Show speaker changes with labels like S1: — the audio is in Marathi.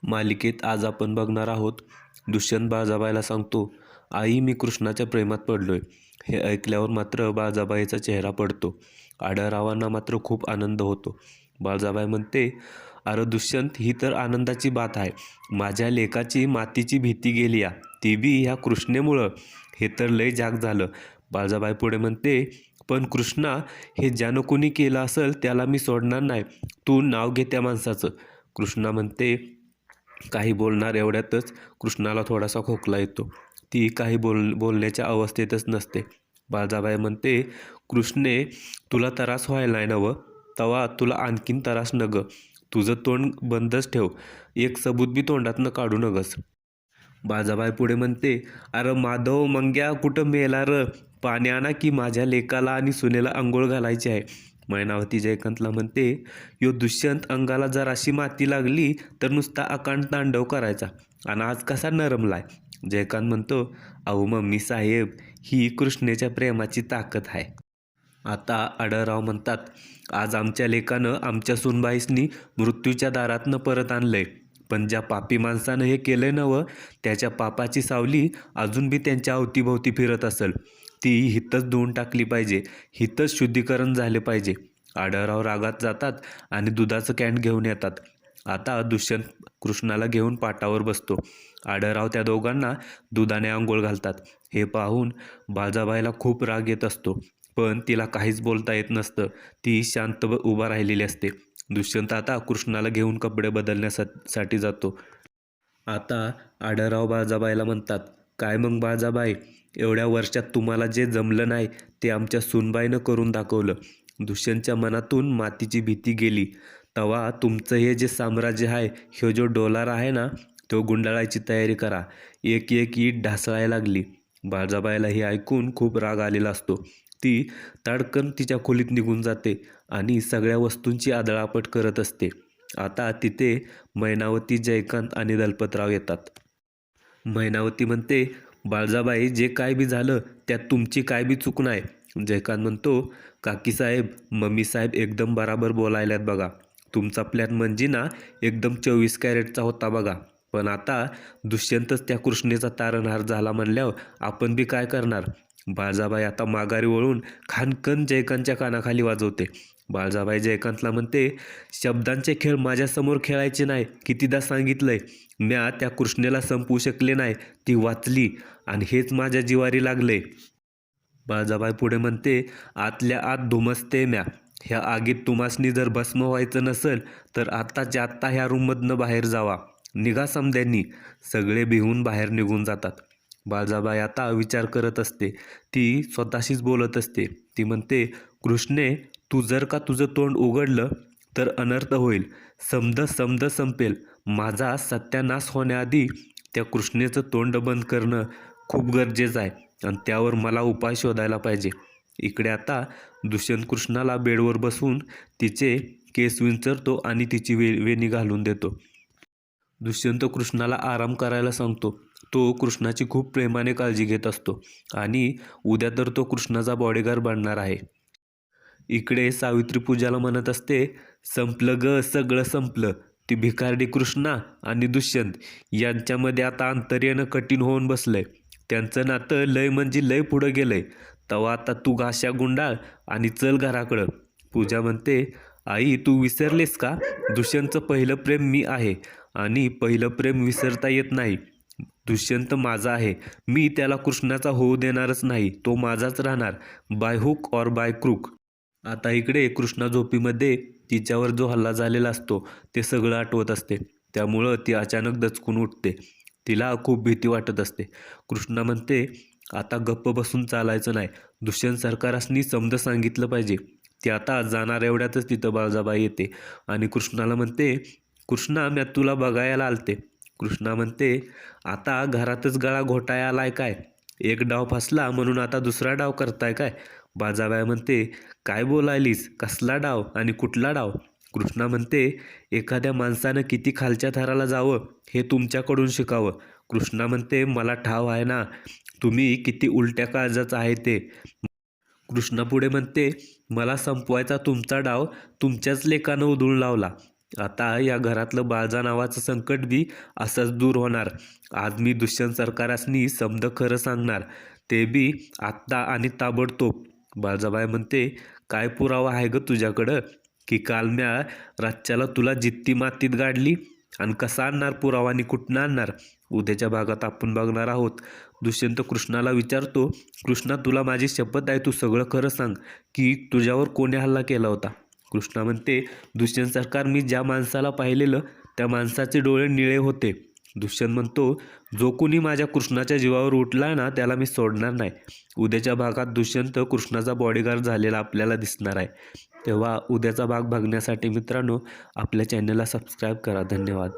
S1: मालिकेत आज आपण बघणार आहोत. दुष्यंत बाळजाबाईला सांगतो, आई मी कृष्णाच्या प्रेमात पडलोय. हे ऐकल्यावर मात्र बाळजाबाईचा चेहरा पडतो. आढळरावांना मात्र खूप आनंद होतो. बाळजाबाई म्हणते, अरे दुष्यंत, ही तर आनंदाची बात आहे. माझ्या लेकाची मातीची भीती गेली या, ती बी ह्या कृष्णेमुळं. हे तर लय झाक झालं. बाळजाबाई पुढे म्हणते, पण कृष्णा, हे ज्यानं कोणी केलं असेल त्याला मी सोडणार नाही. तू नाव घे त्या माणसाचं. कृष्णा म्हणते, काही बोलणार एवढ्यातच कृष्णाला थोडासा खोकला येतो. ती काही बोलण्याच्या अवस्थेतच नसते. बाळजाबाई म्हणते, कृष्णे, तुला त्रास व्हायला नाही नवं, तवा तुला आणखीन त्रास नग. तुझं तोंड बंदच ठेव, एक सबूत बी तोंडातनं काढू नगस. बाळजाबाई पुढे म्हणते, अरे माधव मंग्या, कुठं मेला र? पाणी आणा की माझ्या लेकाला आणि सुनेला आंघोळ घालायची आहे. मैनावती जयकांतला म्हणते, यो दुष्यंत अंगाला जराशी माती लागली तर नुसता अकांड तांडव करायचा, आणि आज कसा नरमलाय. जयकांत म्हणतो, अहो मम्मी साहेब, ही कृष्णेच्या प्रेमाची ताकद आहे. आता आढळराव म्हणतात, आज आमच्या लेकानं आमच्या सुनबाईसनी मृत्यूच्या दारातनं परत आणलंय. पण ज्या पापी माणसानं हे केलंय नवं, त्याच्या पापाची सावली अजून बी त्यांच्या अवतीभोवती फिरत असेल. ती हितच धुवून टाकली पाहिजे, हितच शुद्धीकरण झाले पाहिजे. आढळराव रागात जातात आणि दुधाचं कॅन घेऊन येतात. आता दुष्यंत कृष्णाला घेऊन पाटावर बसतो. आढळराव त्या दोघांना दुधाने आंघोळ घालतात. हे पाहून बाळजाबाईला खूप राग येत असतो, पण तिला काहीच बोलता येत नसतं. ती शांत उभा राहिलेली असते. दुष्यंत आता कृष्णाला घेऊन कपडे बदलण्यासाठी जातो. आता आढळराव बाळजाबाईला म्हणतात, काय मग बाळजाबाई, एवढ्या वर्षात तुम्हाला जे जमलं नाही ते आमच्या सुनबाईनं करून दाखवलं. दुष्यंतच्या मनातून मातीची भीती गेली. तवा तुमचं हे जे साम्राज्य आहे, ह्यो जो डोलार आहे ना, तो गुंडाळायची तयारी करा. एक एक ईट ढासळायला लागली. बाळजाबाईला हे ऐकून खूप राग आलेला असतो. ती ताडकन तिच्या खोलीत निघून जाते आणि सगळ्या वस्तूंची आदळापट करत असते. आता तिथे मैनावती, जयकांत आणि दलपतराव येतात. मैनावती म्हणते, बाळजाबाई, जे काय बी झालं त्यात तुमची काय बी चूक नाही. जयकांत म्हणतो, काकीसाहेब, मम्मीसाहेब एकदम बराबर बोलायल्यात बघा. तुमचा प्लॅन म्हणजे ना एकदम 24 कॅरेटचा होता बघा. पण आता दुष्यंतच त्या कृष्णेचा तारणहार झाला म्हणल्यावर आपण बी काय करणार. बाळजाबाई आता माघारी वळून खानकन जयकांतच्या कानाखाली वाजवते. बाळजाबाई जयकांतला म्हणते, शब्दांचे खेळ माझ्यासमोर खेळायचे नाही. कितीदा सांगितलंय, म्या त्या कृष्णेला संपवू शकले नाही, ती वाचली, आणि हेच माझ्या जिवारी लागले. बाळजाबाई पुढे म्हणते, आतल्या आत धुमसते म्या. ह्या आगीत तुमासनी जर भस्म व्हायचं नसेल तर आत्ताच्या आत्ता ह्या रूममधनं बाहेर जावा. निघा समद्यांनी. सगळे भिवून बाहेर निघून जातात. बाळजाबाई आता विचार करत असते. ती स्वतःशीच बोलत असते. ती म्हणते, कृष्णे, तू जर का तुझं तोंड उघडलं तर अनर्थ होईल. समद समद संपेल. माझा सत्यानाश होण्याआधी त्या कृष्णेचं तोंड बंद करणं खूप गरजेचं आहे, आणि त्यावर मला उपाय शोधायला पाहिजे. इकडे आता दुष्यंत कृष्णाला बेडवर बसवून तिचे केस विंचरतो आणि तिची वेणी घालून देतो. दुष्यंत कृष्णाला आराम करायला सांगतो. तो कृष्णाची खूप प्रेमाने काळजी घेत असतो आणि उद्या तर तो कृष्णाचा बॉडीगार्ड बनणार आहे. इकडे सावित्री पूजाला म्हणत असते, संपलं ग, सगळं संपलं. ती भिकारडी कृष्णा आणि दुष्यंत यांच्यामध्ये आता अंतर येणं कठीण होऊन बसलंय. त्यांचं नातं लय म्हणजे लय पुढं गेलंय. तवा आता तू घाशा गुंडाळ आणि चल घराकडं. पूजा म्हणते, आई तू विसरलेस का, दुष्यंतचं पहिलं प्रेम मी आहे, आणि पहिलं प्रेम विसरता येत नाही. दुष्यंत माझा आहे. मी त्याला कृष्णाचा होऊ देणारच नाही. तो माझाच राहणार, by hook or by crook. आता इकडे कृष्णा झोपीमध्ये तिच्यावर जो हल्ला झालेला असतो ते सगळं आठवत असते. त्यामुळं ती अचानक दचकून उठते. तिला खूप भीती वाटत असते. कृष्णा म्हणते, आता गप्प बसून चालायचं नाही. दुष्यंत सरकारासनी समज सांगितलं पाहिजे. ती आता जाणार एवढ्यातच तिथं बाळजाबाई येते आणि कृष्णाला म्हणते, कृष्णा, मी तुला बघायला आलते. कृष्णा म्हणते, आता घरातच गळा घोटाय आलाय काय? एक डाव फसला म्हणून आता दुसरा डाव करताय काय? बाळजाबाई म्हणते, काय बोलायलीस, कसला डाव आणि कुठला डाव? कृष्णा म्हणते, एखाद्या माणसानं किती खालच्या थराला जावं हे तुमच्याकडून शिकावं. कृष्णा म्हणते, मला ठाव आहे ना तुम्ही किती उलट्या काळजाचं आहे ते. कृष्णा पुढे म्हणते, मला संपवायचा तुमचा डाव तुमच्याच लेकानं उधळून लावला. आता या घरातलं बाळजा नावाचं संकट बी असंच दूर होणार. आज मी दुष्यंत सरकारासनी समद खरं सांगणार, ते बी आत्ता आणि ताबडतोब. बाळजाबाई म्हणते, काय पुरावा आहे ग तुझ्याकडं की काल म्या रातच्याला तुला जित्ती मातीत गाडली? आणि कसा आणणार पुरावा आणि कुठनं आणणार? उद्याच्या भागात आपण बघणार आहोत. दुष्यंत कृष्णाला विचारतो, कृष्णा तुला माझी शपथ आहे, तू सगळं खरं सांग की तुझ्यावर कोणी हल्ला केला होता? कृष्णा म्हणते, दुष्यंत सरकार, मी ज्या माणसाला पाहिलेलं त्या माणसाचे डोळे निळे होते. दुष्यंत म्हणतो, जो कोणी माझ्या कृष्णाच्या जीवावर उठला ना त्याला मी सोडणार नाही. उद्याच्या भागात दुष्यंत कृष्णाचा बॉडीगार्ड झालेला आपल्याला दिसणार आहे. तेव्हा उद्याचा भाग बघण्यासाठी मित्रांनो आपल्या चॅनलला सबस्क्राईब करा. धन्यवाद.